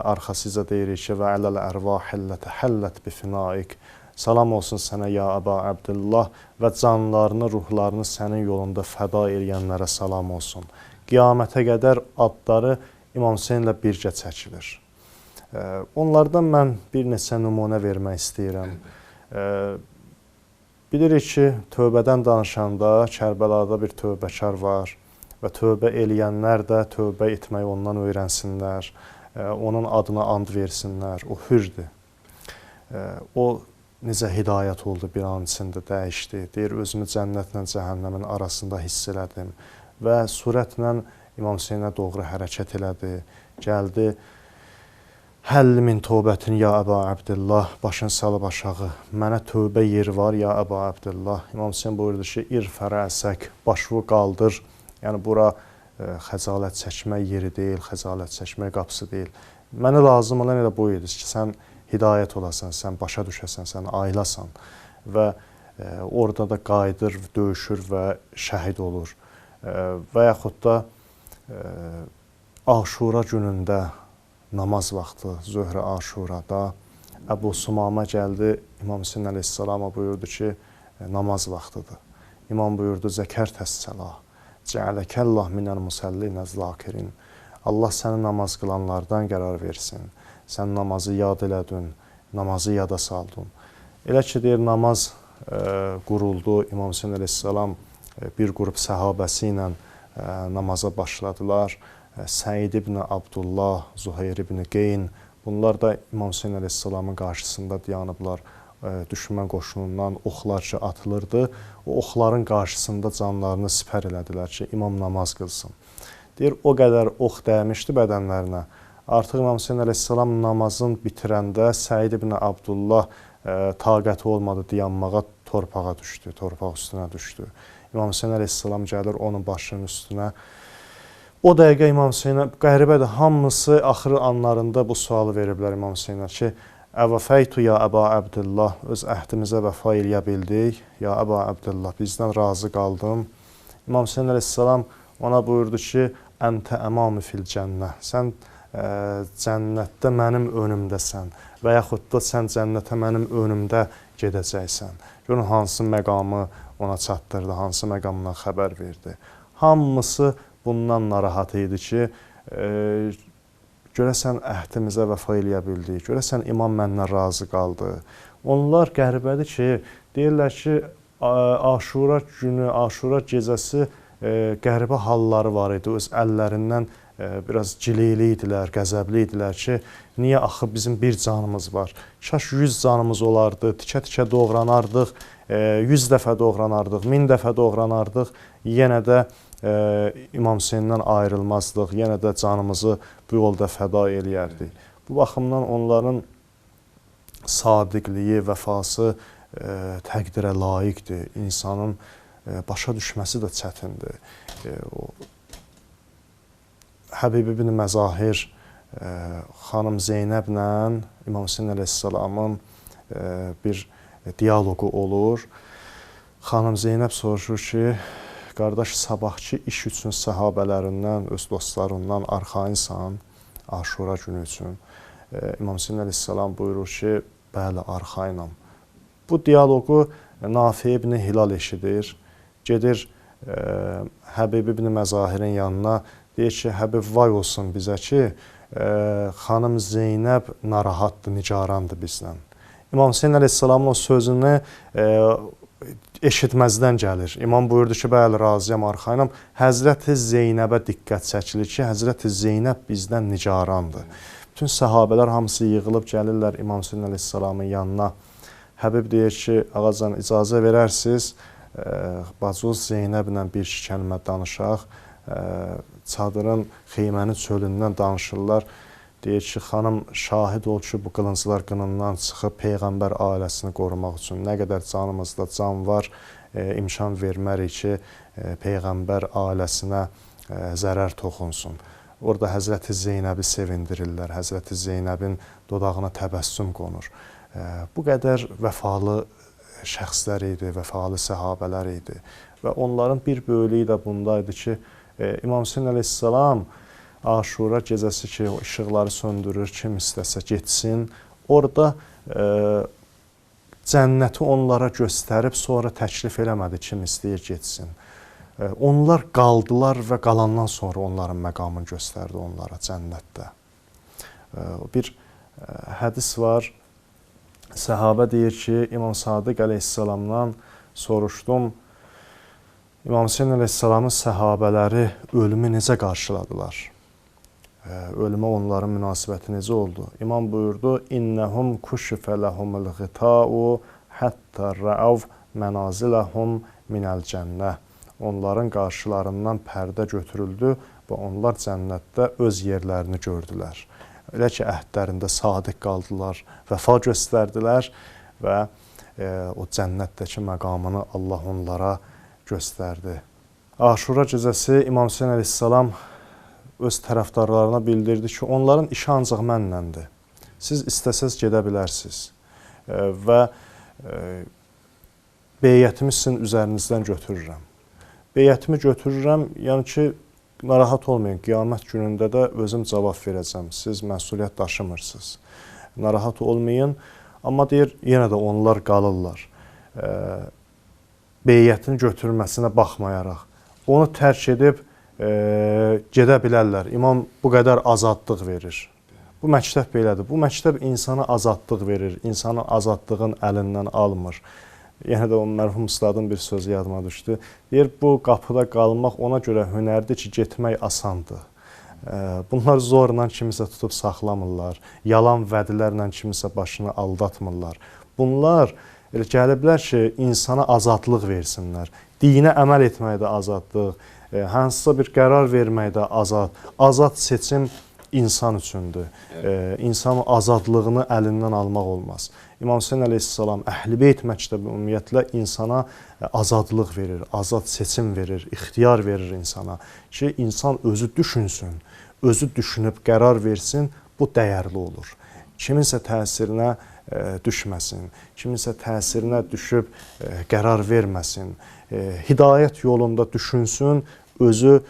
arxasıca deyirik ki, və ələl ərvahillətə həllət bifinaik. Salam olsun sənə ya Əba Abdullah və canlarını, ruhlarını sənin yolunda fəda eləyənlərə salam olsun. Qiyamətə qədər adları İmam Hüseynlə birgə çəkilir. Onlardan mən bir neçə nümunə vermək istəyirəm. Bilirik ki, tövbədən danışanda Kərbəlada bir tövbəkar var və tövbə eləyənlər də tövbə etməyi ondan öyrənsinlər, onun adına and versinlər, o hürdür. O necə hidayət oldu bir an içində dəyişdi, deyir özümü cənnətlə cəhənnəmin arasında hiss elədim və sürətlə İmam Hüseynə doğru hərəkət elədi, gəldi. Həll min tövbətin ya Əba Abdullah, başını salıb aşağı. Mənə tövbə yeri var ya Əba Abdullah. İmam Hüseyn buyurdu ki, irfərə əsək, başını qaldır. Yəni bura xəcalət çəkmək yeri deyil, xəcalət çəkmək qapısı deyil. Mənə lazım olan elə bu idi ki, sən hidayət olasan, sən başa düşəsən, sən ayılasan və orada da qayıdır, döyüşür və şəhid olur. Və yaxud da Aşura günündə namaz vaxtı, zöhrə aşurada Əbu Sumama gəldi, İmam Hüseyn əleyhissalama buyurdu ki, namaz vaxtıdır. İmam buyurdu, zəkərtəs səlah, cəələkəllah minəl musallinə zəkirin. Allah səni namaz qılanlardan qərar versin. Sən namazı yad elədin, namazı yada saldın. Elə ki, deyir, namaz quruldu, İmam Hüseyn əleyhissalam bir qrup səhabəsi ilə namaza başladılar. Səid ibn Abdullah, Zuhayr ibn Qeyn, bunlar da İmam Hüseyn əleyhissalamın qarşısında dayanıblar. Düşmən qoşunundan oxlar ki, atılırdı. O oxların qarşısında canlarını sipər elədilər ki, imam namaz qılsın. Deyir, o qədər ox dəymişdi bədənlərinə. Artıq İmam Hüseyn əleyhissalam namazın bitirəndə Səid ibn Abdullah taqəti olmadı dayanmağa, torpağa düşdü, torpaq üstünə düşdü. İmam Hüseyn əleyhissalam gəlir onun başının üstünə. O dəqiqə İmam Hüseynə qəribədir, hamısı axır anlarında bu sualı veriblər İmam Hüseynə ki, əvəfəytu ya Əba Abdullah, öz əhdimizə vəfa eləyə bildik, ya Əba Abdullah, bizdən razı qaldım. İmam Hüseyn əleyhissalam ona buyurdu ki, əntə əmami fil cənnə, sən cənnətdə mənim önümdəsən və yaxud da sən cənnətə mənim önümdə gedəcəksən. Görün, hansı məqamı ona çatdırdı, hansı məqamından xəbər verdi. Hamısı bundan narahat idi ki, görəsən əhdimizə vəfa eləyə bildik, görəsən imam məndən razı qaldı. Onlar qəribədir ki, deyirlər ki, Aşura günü, Aşura gecəsi qəribə halları var idi. Öz əllərindən biraz cileyli idilər, qəzəbli idilər ki, niyə axı bizim bir canımız var? Kaş 100 canımız olardı, tikə-tikə doğranardıq, 100 dəfə doğranardıq, 1000 dəfə doğranardıq, yenə də İmam Hüseyndən ayrılmazdıq, yenə də canımızı bu yolda fəda eləyərdik. Bu baxımdan onların sadiqliyi, vəfası təqdirə layiqdir. İnsanın başa düşməsi də çətindir. Həbib ibn Məzahir xanım Zeynəblə İmam Hüseyn əleyhissalamın bir diyaloqu olur. Xanım Zeynəb soruşur ki, qardaş, sabahki iş üçün səhabələrindən, öz dostlarından arxayınsan, Aşura günü üçün. İmam Hüseyn əleyhissalam buyurur ki, bəli, arxayınam. Bu diyaloqu Nafi ibn Hilal eşidir. Gedir Həbib ibn Məzahirin yanına, deyir ki, Həbib, vay olsun bizə ki, xanım Zeynəb narahatdır, nigarandır bizdən. İmam Hüseyn əleyhissalamın o sözünü eşitməzdən gəlir. İmam buyurdu ki, bəli, razıyam, arxayınam. Həzrəti Zeynəbə diqqət çəkilir ki, Həzrəti Zeynəb bizdən nigarandır. Bütün səhabələr hamısı yığılıb gəlirlər İmam Hüseyn əleyhissalamın yanına. Həbib deyir ki, ağacan, icazə verərsiniz, bacınız Zeynəblə bir iki kəlmə danışaq. Çadırın, xeymənin çölündən danışırlar. Deyir ki, xanım, şahid ol ki, bu qılınclar qınından çıxıb Peyğəmbər ailəsini qorumaq üçün nə qədər canımızda can var, imkan vermərik ki, Peyğəmbər ailəsinə zərər toxunsun. Orada Həzrəti Zeynəbi sevindirirlər, Həzrəti Zeynəbin dodağına təbəssüm qonur. Bu qədər vəfalı şəxslər idi, vəfalı səhabələr idi. Və onların bir böyüklüyü də bundaydı ki, İmam Hüseyn əleyhissalam Aşura gecəsi ki, o işıqları söndürür, kim istəsə getsin. Orada cənnəti onlara göstərib, sonra təklif eləmədi kim istəyir getsin. Onlar qaldılar və qalandan sonra onların məqamını göstərdi onlara cənnətdə. Bir hədis var, səhabə deyir ki, İmam Sadiq əleyhissalamdan soruşdum, İmam Hüseyn əleyhissalamın səhabələri ölümü necə qarşıladılar? Ölümə onların münasibəti necə oldu? İmam buyurdu, İnnəhum kuşifə ləhumul ğita'u həttə rə'av mənaziləhum minəl cənnə. Onların qarşılarından pərdə götürüldü və onlar cənnətdə öz yerlərini gördülər. Elə ki, əhdlərində sadiq qaldılar, vəfa göstərdilər və o cənnətdəki məqamını Allah onlara göstərdi. Aşura gecəsi İmam Hüseyn əleyhissalam öz tərəfdarlarına bildirdi ki, onların işi ancaq mənləndir. Siz istəsəz gedə bilərsiniz və beyyətimi sizin üzərinizdən götürürəm. Beyyətimi götürürəm, yəni ki, narahat olmayın, qiyamət günündə də özüm cavab verəcəm. Siz məsuliyyət daşımırsınız. Narahat olmayın, amma deyir, yenə də onlar qalırlar. Beyyətini götürməsinə baxmayaraq. Onu tərk edib gedə bilərlər. İmam bu qədər azadlıq verir. Bu məktəb belədir. Bu məktəb insana azadlıq verir. İnsanın azadlığın əlindən almır. Yenə də o mərhum ustadın bir sözü yadıma düşdü. Deyir, bu qapıda qalmaq ona görə hünərdir ki, getmək asandır. Bunlar zorla kimisə tutub saxlamırlar. Yalan vədilərlə kimisə başını aldatmırlar. Bunlar elə gəliblər ki, insana azadlıq versinlər. Dinə əməl etməkdə azadlıq, hansısa bir qərar verməkdə azad. Azad seçim insan üçündür. İnsanın azadlığını əlindən almaq olmaz. İmam Hüseyn əleyhissalam Əhl-i Beyt məktəbi ümumiyyətlə insana azadlıq verir, azad seçim verir, ixtiyar verir insana ki, insan özü düşünsün, özü düşünüb qərar versin, bu dəyərli olur. Kiminsə təsirinə düşməsin, kiminsə təsirinə düşüb qərar verməsin, hidayət yolunda düşünsün, özü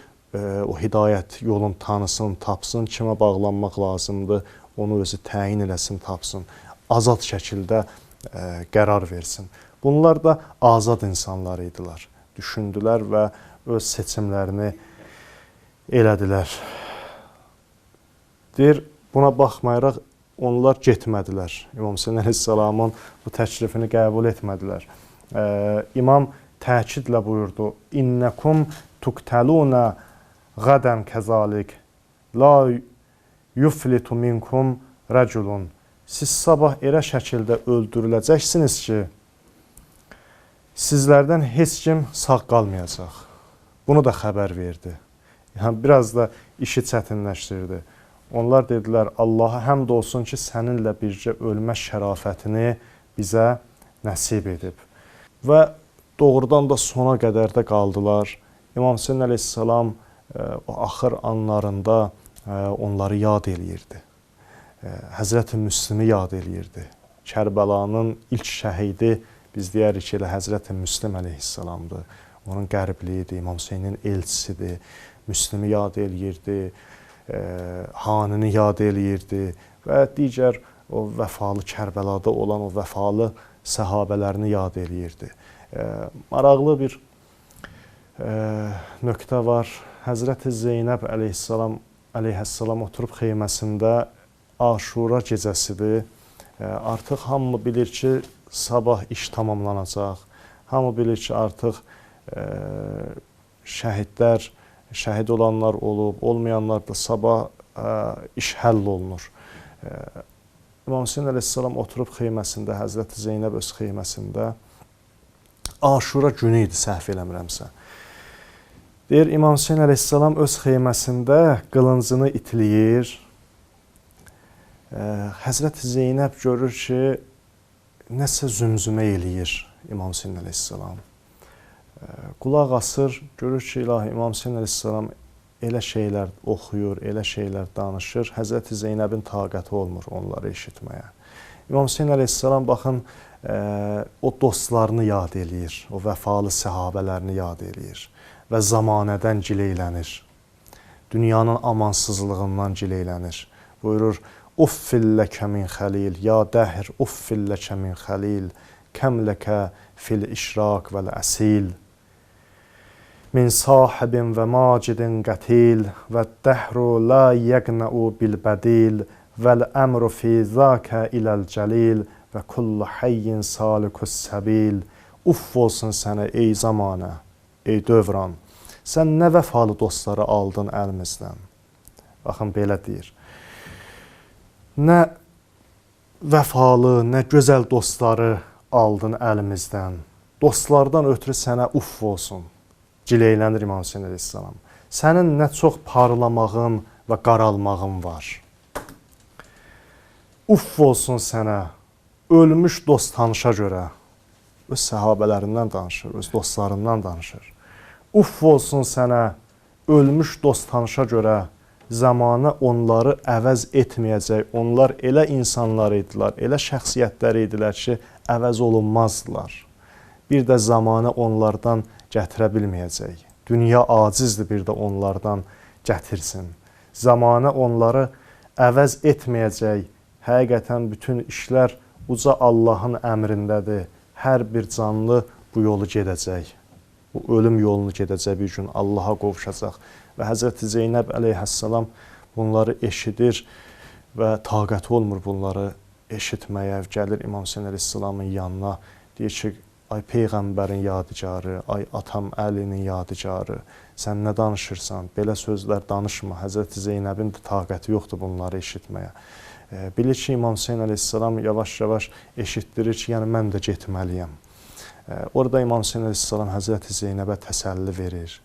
o hidayət yolunu tanısın, tapsın, kimə bağlanmaq lazımdır, onu özü təyin eləsin, tapsın. Azad şəkildə qərar versin. Bunlar da azad insanlar idilər. Düşündülər və öz seçimlərini elədilər. Deyir, buna baxmayaraq onlar getmədilər. İmam Hüseyn əleyhissalamın bu təklifini qəbul etmədilər. İmam təkidlə buyurdu, İnnəkum tuqtəlunə qadən kəzalik, la yuflitu minkum rəculun. Siz sabah elə şəkildə öldürüləcəksiniz ki, sizlərdən heç kim sağ qalmayacaq. Bunu da xəbər verdi. Yəni, biraz da işi çətinləşdirdi. Onlar dedilər, Allaha həmd olsun ki, səninlə bircə ölmə şərafətini bizə nəsib edib. Və doğrudan da sona qədər də qaldılar. İmam Hüseyn əleyhissalam o axır anlarında onları yad eləyirdi. Həzrəti Müslimi yad eləyirdi. Kərbəlanın ilk şəhidi biz deyirik ki, elə Həzrəti Müslim əleyhissalamdır. Onun qərbliyidir, İmam Hüseynin elçisidir. Müslimi yad eləyirdi, Hanini yad eləyirdi və digər o vəfalı Kərbəlada olan o vəfalı səhabələrini yad eləyirdi. Maraqlı bir nöqtə var. Həzrəti Zeynəb əleyhissalam oturub xeyməsində Aşura gecəsidir. Artıq hamı bilir ki, sabah iş tamamlanacaq. Hamı bilir ki, artıq şəhidlər, şəhid olanlar olub, olmayanlar da sabah iş həll olunur. İmam Hüseyn əleyhissalam oturub xeyməsində, Həzrəti Zeynəb öz xeyməsində, Aşura günü idi, səhv eləmirəmsə. Deyir, İmam Hüseyn əleyhissalam öz xeyməsində qılıncını itləyir. Həzrəti Zeynəb görür ki, nəsə zümzümə eləyir İmam Hüseyn əleyhissalam. Qulaq asır, görür ki, ilahi İmam Hüseyn əleyhissalam elə şeylər oxuyur, elə şeylər danışır. Həzrəti Zeynəbin taqəti olmur onları eşitməyə. İmam Hüseyn əleyhissalam baxın, o dostlarını yad eləyir, o vəfalı səhabələrini yad eləyir və zamanədən gileylənir. Dünyanın amansızlığından gileylənir. Buyurur, uffilləkə min xəlil, ya dəhr, uffilləkə min xəlil, kəmləkə fil işraq vəl-əsil. Min sahibin və macidin qətil və dəhru la yəqnəu bil-bədil vəl-əmru fi zəkə iləl-cəlil və kullu hayyin salikus səbil. Uff olsun sənə ey zamanə, ey dövran. Sən nə vəfalı dostları aldın əlimizdən. Baxın, belə deyir. Nə vəfalı, nə gözəl dostları aldın əlimizdən. Dostlardan ötürü sənə uff olsun. Gileylənir İmam Hüseyn əleyhissalam. Sənin nə çox parlamağın və qaralmağın var. Uff olsun sənə, ölmüş dost tanışa görə. Öz səhabələrindən danışır, öz dostlarından danışır. Uff olsun sənə, ölmüş dost tanışa görə. Zamanı onları əvəz etməyəcək. Onlar elə insanlar idilər, elə şəxsiyyətlər idilər ki, əvəz olunmazdılar. Bir də zamanı onlardan gətirə bilməyəcək. Dünya acizdir bir də onlardan gətirsin. Zamanı onları əvəz etməyəcək. Həqiqətən bütün işlər uca Allahın əmrindədir. Hər bir canlı bu yolu gedəcək. Bu ölüm yolunu gedəcək bir gün, Allaha qovuşacaq. Və Həzrəti Zeynəb əleyhissalam bunları eşidir və taqəti olmur bunları eşitməyə. Gəlir İmam Hüseyn əleyhissalamın yanına, deyir ki, ay Peyğəmbərin yadigarı, ay atam Əlinin yadigarı, sən nə danışırsan, belə sözlər danışma. Həzrəti Zeynəbin də taqəti yoxdur bunları eşitməyə. Bilir ki, İmam Hüseyn əleyhissalam yavaş-yavaş eşitdirir ki, yəni mən də getməliyəm. Orada İmam Hüseyn əleyhissalam Həzrəti Zeynəbə təsəlli verir.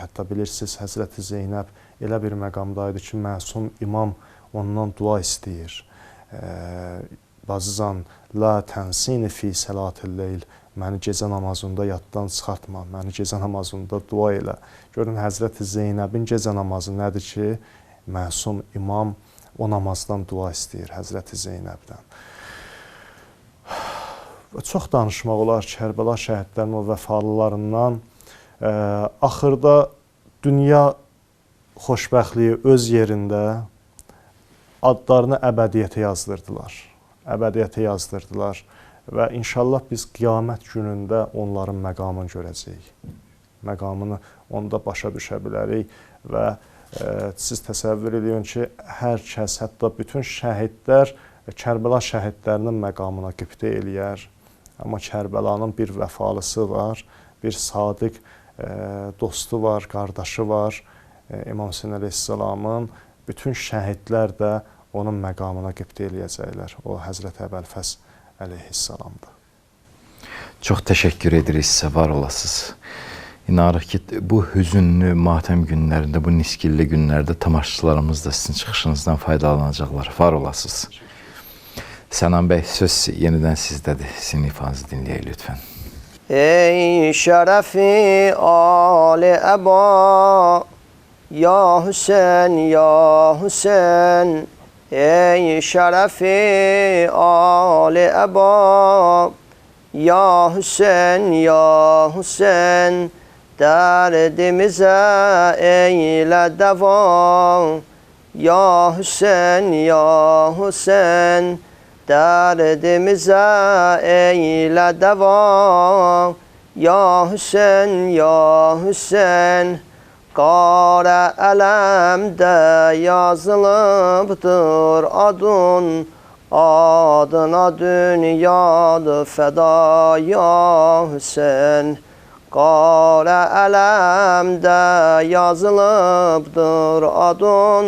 Hətta bilirsiniz, Həzrəti Zeynəb elə bir məqamdaydı ki, məsum imam ondan dua istəyir. Bazızan, la tənsini fi səlatil-leyl, məni gecə namazında yaddan çıxartma, məni gecə namazında dua elə. Görün, Həzrəti Zeynəbin gecə namazı nədir ki, məsum imam o namazdan dua istəyir Həzrəti Zeynəbdən. Çox danışmaq olar Kərbəla şəhidlərinin o vəfalılarından. Axırda dünya xoşbəxtliyi öz yerində adlarını əbədiyyətə yazdırdılar. Və inşallah biz qiyamət günündə onların məqamını görəcəyik. Məqamını onda başa düşə bilərik və siz təsəvvür edin ki, hər kəs, hətta bütün şəhidlər Kərbəla şəhidlərinin məqamına qibtə eləyər. Amma Kərbəlanın bir vəfalısı var, bir sadiq dostu var, qardaşı var. İmam Hüseyn əleyhissalamın bütün şəhidlər də onun məqamına qibtə eləyəcəklər. O, Həzrət Əbəlfəz əleyhissalamdır.
Çox təşəkkür edirik sizə, var olasınız. İnanırıq ki, bu hüzünlü matəm günlərində, bu niskilli günlərdə tamaşaçılarımız da sizin çıxışınızdan faydalanacaqlar. Var olasınız. Sənan bəy, söz yenidən sizdədir. Sizin ifanızı dinləyək lütfən.
Ey şərəfi Ali Əba, ya Hüseyn, ya Hüseyn. Ey şərəfi Ali Əba, ya Hüseyn, ya Hüseyn. Dərdimizə eylə dəva, ya Hüseyn, ya Hüseyn. Dərdimizə eylə dəva, ya Hüseyn, ya Hüseyn. Qara ələmdə yazılıbdır adın, adına dünyadır fəda, ya Hüseyn. Qara ələmdə yazılıbdır adın,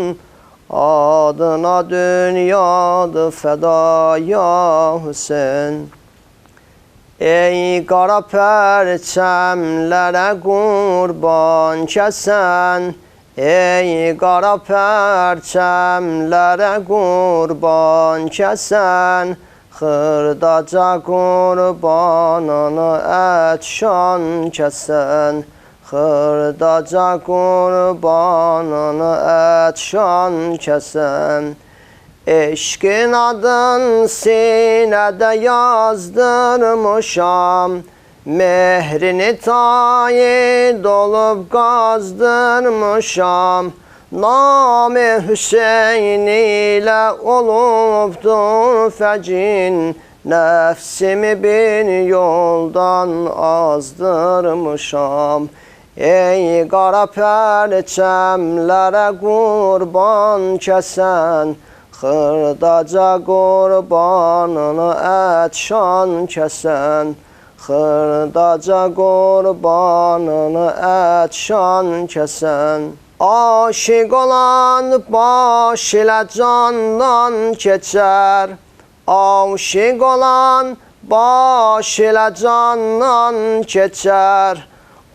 adına dünyadır fəda, ya Hüseyn. Ey qara pərçəmlərə qurban kəsən, ey qara pərçəmlərə qurban kəsən. Xırdaca qurbanını ətşan kəsən, xırdaca qurbanını ətşan kəsən. Eşkin adın sinede yazdırmışam, mehrini tayit olup gazdırmışam. Nam-ı Hüseyin ile olupdur fecin, nefsimi bir yoldan azdırmışam. Ey qara pərçəmlərə qurban kəsən, xırdaca qurbanını ət-şan kəsən, xırdaca qurbanını ət-şan kəsən. Aşiq olan baş ilə candan keçər, aşiq olan baş ilə candan keçər.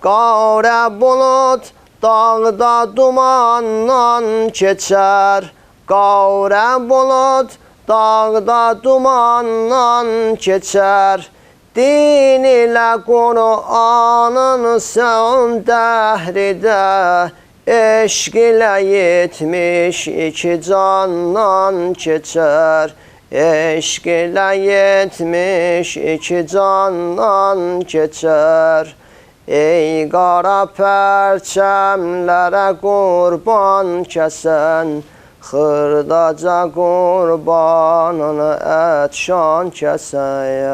Qara bulut dağda dumandan keçər, qara bulut dağda dumandan keçər. Din ilə Qur'anın sən dəhridə, eşq ilə 72 candan keçər. Eşq ilə 72 candan keçər. Ey qara pərçəmlərə qurban kəsən, xırdaca qurbanını ət-şan kəsən.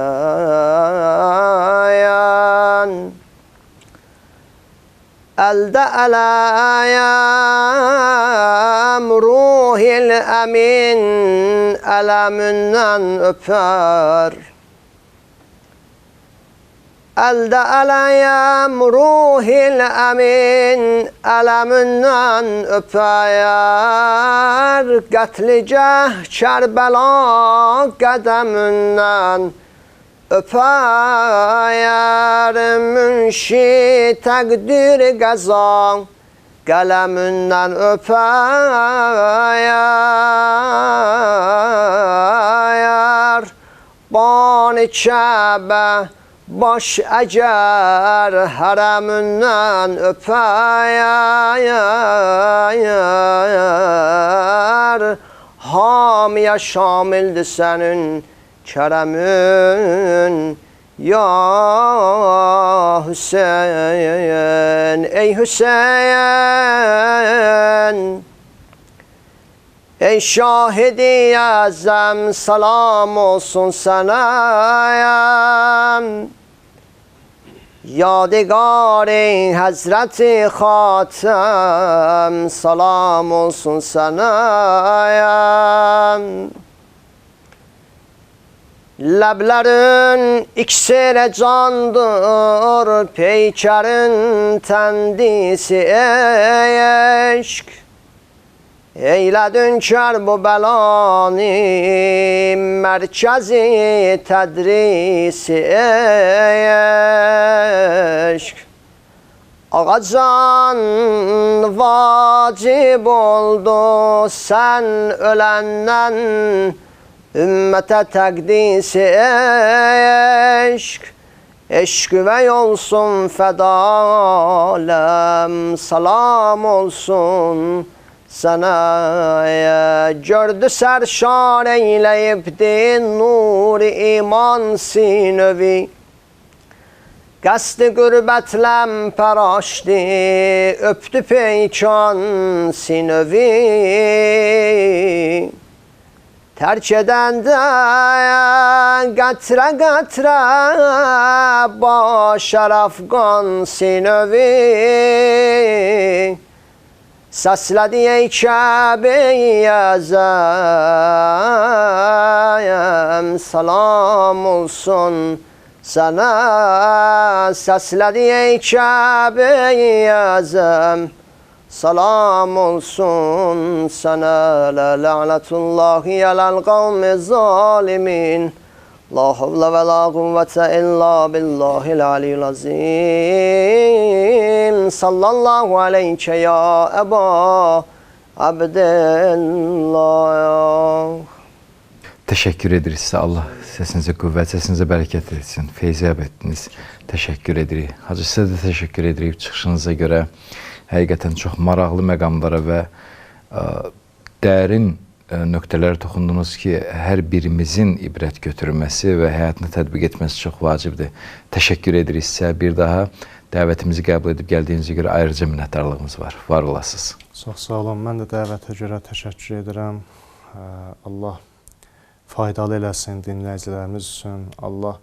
Əldə ələyəm ruhil əmin, ələmündən öpər. Əldə ələyəm ruhil əmin, ələmündən öpər. Qətligəh Kərbəla qədəmündən öpər. Münşi təqdir qəza qələmündən öpər. Bani Kəbə baş əgər hərəmündən öpər. Hamiyə şamildir sənin kərəmün, ya Hüseyin. Ey Hüseyin, ey şahidi əzəm, salam olsun sənə. Yadigar-ı Həzrəti Xatəm, salam olsun sənə. Ləblərin iksir candır, peykərin təndisi eşq. Eylədin kər bu bəlanı, mərkəzi tədrisi eşq. Ağacan vacib oldu sən öləndən, ümmətə təqdisi eşq. Eşq və olsun fədaləm, salam olsun sənə. Gördü sərşar eyləyibdi nur iman sinövi, qəsd-i qürbətləm pəraşdi, öpdü peykan sinövi. Tərk edəndə qətrə qətrə başar Afqan sinövi. Səslədi ey Kəbə-i əzəm, salam olsun sənə. Səslədi ey Kəbə-i əzəm, salam olsun sənə. Lənətullahi aləl qavmi zalimin, la havlə və la quvvətə illa billahil aliyyil azim. Sallallahu aleyke ya Əba Abdillah.
Teşekkür ederiz size. Allah sesinize kuvvet, sesinize bereket etsin. Feyziyab ettiniz. Teşekkür edirik. Hacı size de teşekkür edirik çıxışınıza görə. Həqiqətən çox maraqlı məqamlara və dərin nöqtələrə toxundunuz ki, hər birimizin ibrət götürülməsi və həyatını tətbiq etməsi çox vacibdir. Təşəkkür edirik sizə. Bir daha dəvətimizi qəbul edib gəldiyinizə görə ayrıca minnətdarlığımız var. Var olasınız.
Çox sağ olun. Mən də dəvətə görə təşəkkür edirəm. Allah faydalı eləsin dinləyicilərimiz üçün. Allah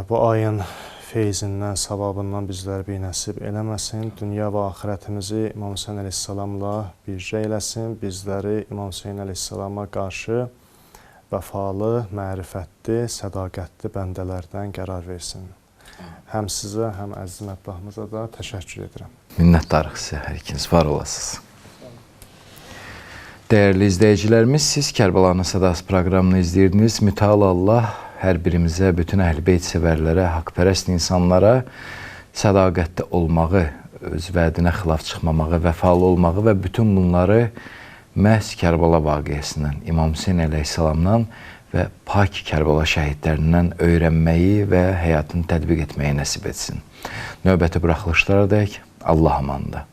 bu ayın feyzindən, savabından bizləri binəsib eləməsin. Dünya və axirətimizi İmam Hüseyn əleyhissalamla bircə eləsin. Bizləri İmam Hüseyn əleyhissalama qarşı vəfalı, mərifətli, sədaqətli bəndələrdən qərar versin. Həm sizə, həm əziz mətbuatımıza da təşəkkür edirəm.
Minnətdarıq sizə, hər ikiniz var olasınız. Dəyərli izləyicilərimiz, siz Kərbəlanın Sədası proqramını izləyirdiniz. Mütəal Allah hər birimizə, bütün Əhl-i Beyt sevərlərə, haqpərəst insanlara sədaqətli olmağı, öz vədinə xilaf çıxmamağı, vəfalı olmağı və bütün bunları məhz Kərbəla vaqiəsindən, İmam Hüseyn əleyhissalamdan və pak Kərbəla şəhidlərindən öyrənməyi və həyatını tətbiq etməyi nəsib etsin. Növbəti buraxılışlara dək Allah amanında.